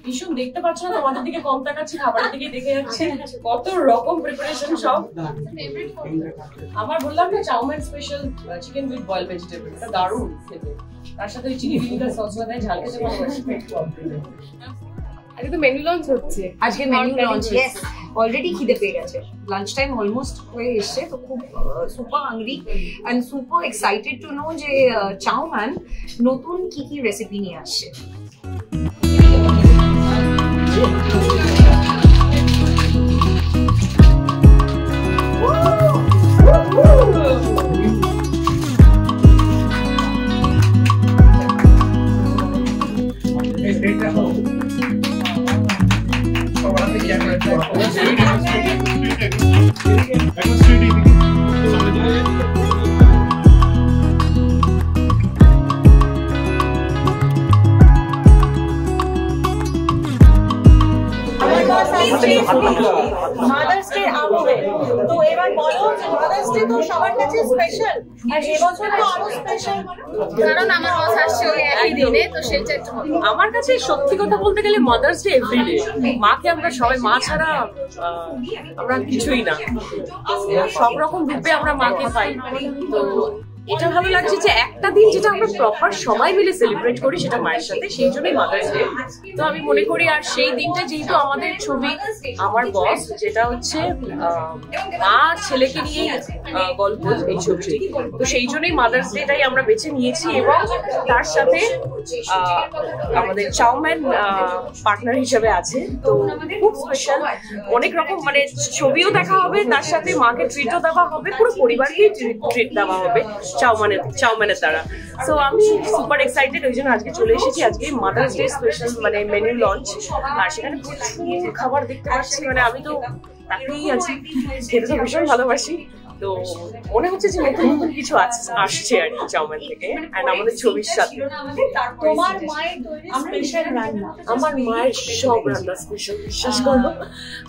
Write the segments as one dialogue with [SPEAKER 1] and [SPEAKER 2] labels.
[SPEAKER 1] ভীষণ দেখতে পাচ্ছ না, তোমাদের দিকে কম তাকাচ্ছি, খাবারের দিকে দেখে যাচ্ছে কত রকম প্রিপারেশন সব। আমার বললাম না chowmein special chicken with boiled vegetable, এটা দারুণ খেতে। তার সাথে চিলি ভিনিগার সস লাগায় ঝাল খেতে ভালোবাসি। আজকে তো মেনু লঞ্চ হচ্ছে।
[SPEAKER 2] আজকে মেনু লঞ্চ, ইয়েস। অলরেডি খিদে পেয়ে গেছে, লাঞ্চ টাইম অলমোস্ট হয়ে এসছে, তো খুব super hungry and super excited to know যে চাউম্যান নতুন কি কি রেসিপি নিয়ে আসছে।
[SPEAKER 3] মাদার্স ডে আবহে তো এবার বলো যে মাদার্স ডে তো সবার কাছে স্পেশাল, আর এবছর তো আরো স্পেশাল
[SPEAKER 1] কারণ আমার বস আসছে ওই একই দিনে, তো সেটা আমার কাছে সত্যি কথা বলতে গেলে মাদার্স ডে এভরিডে। মাকে আমরা সবাই, মা ছাড়া আমরা কিছুই না, সব রকম রূপে আমরা মাকে পাই। তো এটা ভালো লাগছে যে একটা দিন যেটা আমরা প্রপার সবাই মিলে সেলিব্রেট করি সেটা মায়ের সাথে, সেই জন্যই মাদার্স ডে। তো আমি মনে করি আর সেই দিনটা যেহেতু আমাদের ছবি আমার বস, যেটা হচ্ছে মা ছেলেকে নিয়ে গল্প এই ছবিটি, তো সেই জন্যই মাদার্স ডেটাই আমরা বেছে নিয়েছি। এবং তার সাথে আমাদের চাউম্যান পার্টনার হিসেবে আছে, তো খুব স্পেশাল। অনেক রকম মানে ছবিও দেখা হবে, তার সাথে মাকে ট্রিটও দেওয়া হবে, পুরো পরিবারকেই ট্রিট দেওয়া হবে চাউম্যানের দ্বারা। সো আমি সুপার এক্সাইটেড, ওই জন্য আজকে চলে এসেছি। আজকে মাদার্স ডে স্পেশাল মানে মেনু লঞ্চ, আর সেখানে প্রচুর খাবার দেখতে পাচ্ছি। মানে আমি তো তাকেই আছি, খেতে তো ভীষণ ভালোবাসি। তো মনে হচ্ছে যে নতুন নতুন কিছু আসছে আর কি চাউম্যান থেকে, এন্ড আমাদের ছবির সাথে।
[SPEAKER 3] তোমার মায়ের তৈরি স্পেশাল রান্না?
[SPEAKER 1] আমার মায়ের সব রান্না স্পেশাল, বিশ্বাস করো।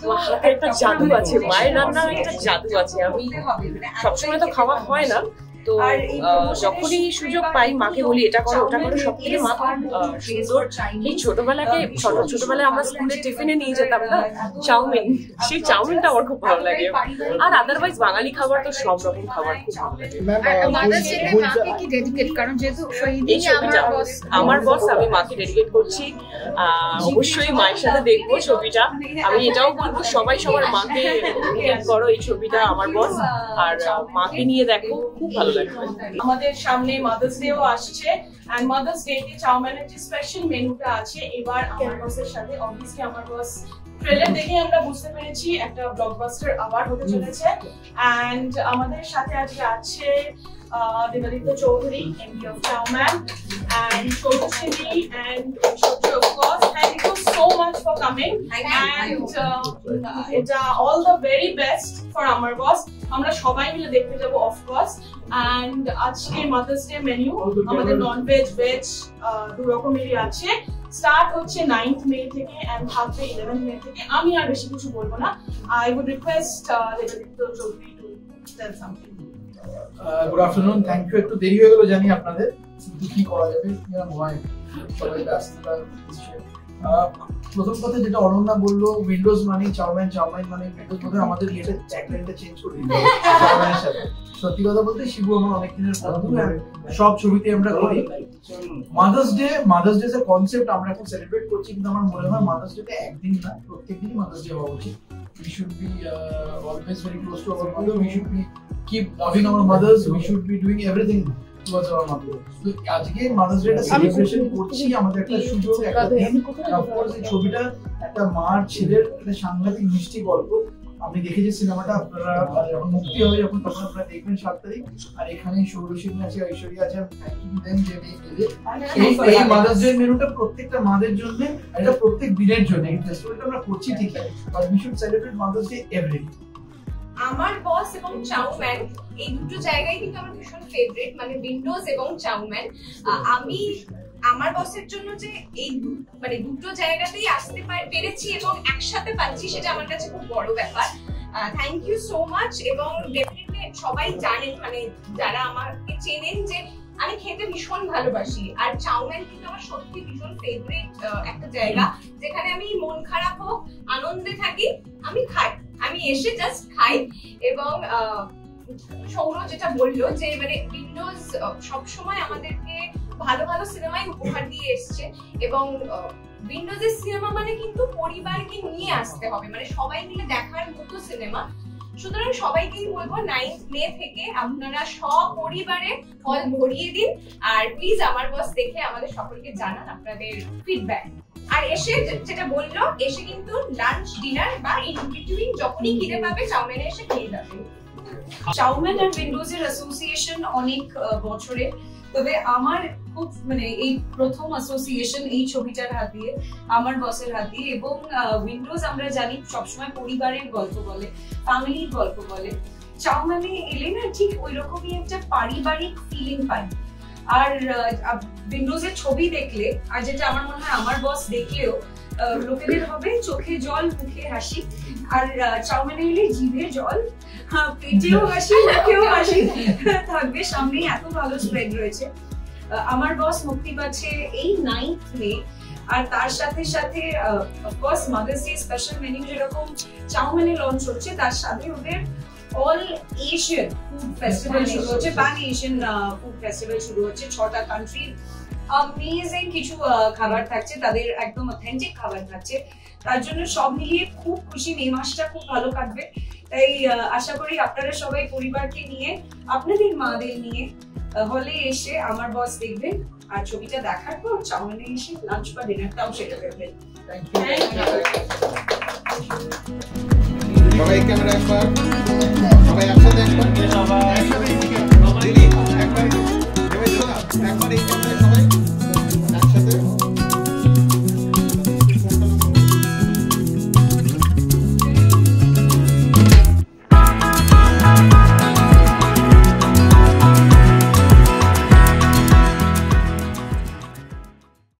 [SPEAKER 1] আমার হাতে একটা জাদু আছে, মায়ের রান্নার একটা জাদু আছে। আমি সবসময় তো খাওয়া হয় না, তো যখনই সুযোগ পাই মাকে বলি এটা করো ওটা করো। সব থেকে মা সুন্দর, এই ছোটবেলায় আমরা স্কুলে টিফিনে নিয়ে যেতাম না চাউমিন, সেই চাউমিনটা আমার খুব ভালো লাগে। আর আদারওয়াইজ বাঙালি খাবার তো সব রকম খাবার খুব ভালো লাগে। এই ছবিটা আমার বস, আমি মাকে ডেডিকেট করছি। অবশ্যই মায়ের সাথে দেখবো ছবিটা। আমি এটাও বলবো সবাই সবার মাকে ডেডিকেট করো এই ছবিটা আমার বস, আর মাকে নিয়ে দেখো, খুব ভালো লাগবে। আমাদের সামনে মাদার্স ডেও আসছে, এন্ড মাদার্স ডে তে চাউম্যানের যে স্পেশাল মেনুটা আছে এবার আমার বসের সাথে, অবভিয়াসলি আমার বস ট্রেলার দেখে আমরা বুঝতে পেরেছি একটা ব্লকবাস্টার আবার হতে চলেছে। এন্ড আমাদের সাথে আজকে আছে Devalita Chaudhary, MD of Chowman, and Shoshini and Shoshi, of course. Thank you so much for coming, and all the very best for our boss. আমরা সবাই মিলে দেখতে যাব অফ কোর্স। এন্ড আজকে মাদার্স ডে মেনু আমাদের non veg veg দু রকমেরই আছে। স্টার্ট হচ্ছে 9th মে থেকে এন্ড থাকবে 11th মে থেকে। আমি আর বেশি কিছু বলবো না। I would request Devalita Chaudhary to tell something.
[SPEAKER 4] Good afternoon, thank you. একটু দেরি হয়ে গেল জানি আপনাদের, কিন্তু কি করা যাবে, সবাই ব্যস্ততার বিষয়। প্রথম কথা যেটা অনন্যা বললো, উইন্ডোজ মানে চাউম্যান, চাউম্যান মানে উইন্ডোজ, বোধহয় আমাদের এটা ট্যাগলাইনটা চেঞ্জ করে দিল চাউম্যানের সাথে। সত্যি কথা বলতে শিবু আমার অনেক দিনের বন্ধু, সব ছবিতে আমরা করি। মাদার্স ডে এর কনসেপ্ট আমরা এখন সেলিব্রেট করছি, কিন্তু আমার মনে হয় মাদার্স ডেটা একদিন না, প্রত্যেকদিনই মাদার্স ডে হওয়া উচিত। We should be always very close to our mother. We should be keep loving our mothers. We should be doing everything towards our mother. So আজকে মাদার্স ডে সেলিব্রেশন করছি, আমাদের একটা সুযোগ, একটা দিন। অফ কোর্স এই ছবিটা একটা মার ছেলের একটা সাংঘাতিক মিষ্টি গল্প। আমি দেখেছি সিনেমাটা, আপনারা যখন মুক্তি হবে যখন তখন আপনারা দেখবেন 7 তারিখ। আর এখানে সৌরশিনী আছে, ঐশ্বরিয়া আছে, এই মাদার্স ডে মেনুটা প্রত্যেকটা মাদের জন্য, এটা প্রত্যেক দিনের জন্য। এই ফেস্টিভ্যালটা আমরা করছি ঠিকই, but we should celebrate mother's day every day.
[SPEAKER 2] আমার বস এবং চাউম্যান এই দুটো জায়গায় কিন্তু আমার ভীষণ ফেভারিট, মানে উইন্ডোজ এবং চাউম্যান। আমি আমার বসের জন্য যে এই মানে দুটো জায়গাতেই আসতে পেরেছি এবং একসাথে পাচ্ছি, সেটা আমার কাছে খুব বড় ব্যাপার। Thank you so much. এবং ডেফিনেটলি সবাই জানেন, মানে যারা আমাকে চেনেন, যে আমি খেতে ভীষণ ভালোবাসি। আর চাউমিন কিন্তু আমার সত্যি ভীষণ ফেভারিট একটা জায়গা, যেখানে আমি মন খারাপ হোক আনন্দে থাকি আমি খাই, আমি এসে জাস্ট খাই। এবং সৌর যেটা বললো যে মানে উইন্ডোজ সবসময় আমাদেরকে ভালো ভালো সিনেমাই উপহার দিয়ে এসছে, এবং উইন্ডোজের সিনেমা মানে কিন্তু পরিবারকে নিয়ে আসতে হবে, মানে সবাই মিলে দেখার মতো সিনেমা। সুতরাং সবাইকেই বলবো 9th মে থেকে আপনারা সপরিবারে হল ভরিয়ে দিন, আর প্লিজ আমার বস দেখে আমাদের সকলকে জানান আপনাদের ফিডব্যাক। আর এসে যেটা বললো, এসে কিন্তু লাঞ্চ ডিনার বা ইন বিটুইন যখনই খিদে পাবে চাউমিনে এসে খেয়ে যাবে।
[SPEAKER 5] চাউমিন আর উইন্ডোজের অ্যাসোসিয়েশন অনেক বছরে, তবে আমার খুব মানে এই প্রথম অ্যাসোসিয়েশন এই ছবিটার হাত দিয়ে, আমার বসের হাত দিয়ে। এবং উইন্ডোজ আমরা জানি সবসময় পরিবারের গল্প বলে, ফ্যামিলির গল্প বলে। চাউমিনে এলে না ঠিক ওই রকমই একটা পারিবারিক ফিলিং পাই। আর উইন্ডোজের ছবি দেখলে, আর যেটা আমার মনে হয় আমার বস দেখলেও লোকেদের হবে চোখে জল মুখে হাসি, আর চাউমিনে এলে জিভে জল, পেটেও হাসি মুখেও হাসি থাকবে। সামনেই এত ভালো স্প্রেড রয়েছে। আমার বস মুক্তি পাচ্ছে এই 9th মে, আর তার সাথে সাথে of course mother's day special menu যেরকম চাউমিনে লঞ্চ হচ্ছে, তার সাথে ওদের অল এশিয়ান ফুড ফেস্টিভ্যাল শুরু হচ্ছে, প্যান এশিয়ান ফুড ফেস্টিভ্যাল শুরু হচ্ছে। 6টা কান্ট্রির অ্যামেজিং কিছু খাবার থাকছে, তাদের একদম অথেন্টিক খাবার থাকছে। তার জন্য সব মিলিয়ে খুব খুশি, মে মাসটা খুব ভালো কাটবে। তাই আশা করি আপনারা সবাই পরিবারকে নিয়ে, আপনাদের মাদের নিয়ে হলে এসে আমার বস দেখবেন, আর ছবিটা দেখার পর চাউমিনে এসে লাঞ্চ বা ডিনারটাও সেরে ফেলবেন।
[SPEAKER 6] সবাই ক্যামেরা একবার, সবাই একসাথে একবার, দিদি একবার এই ক্যামেরা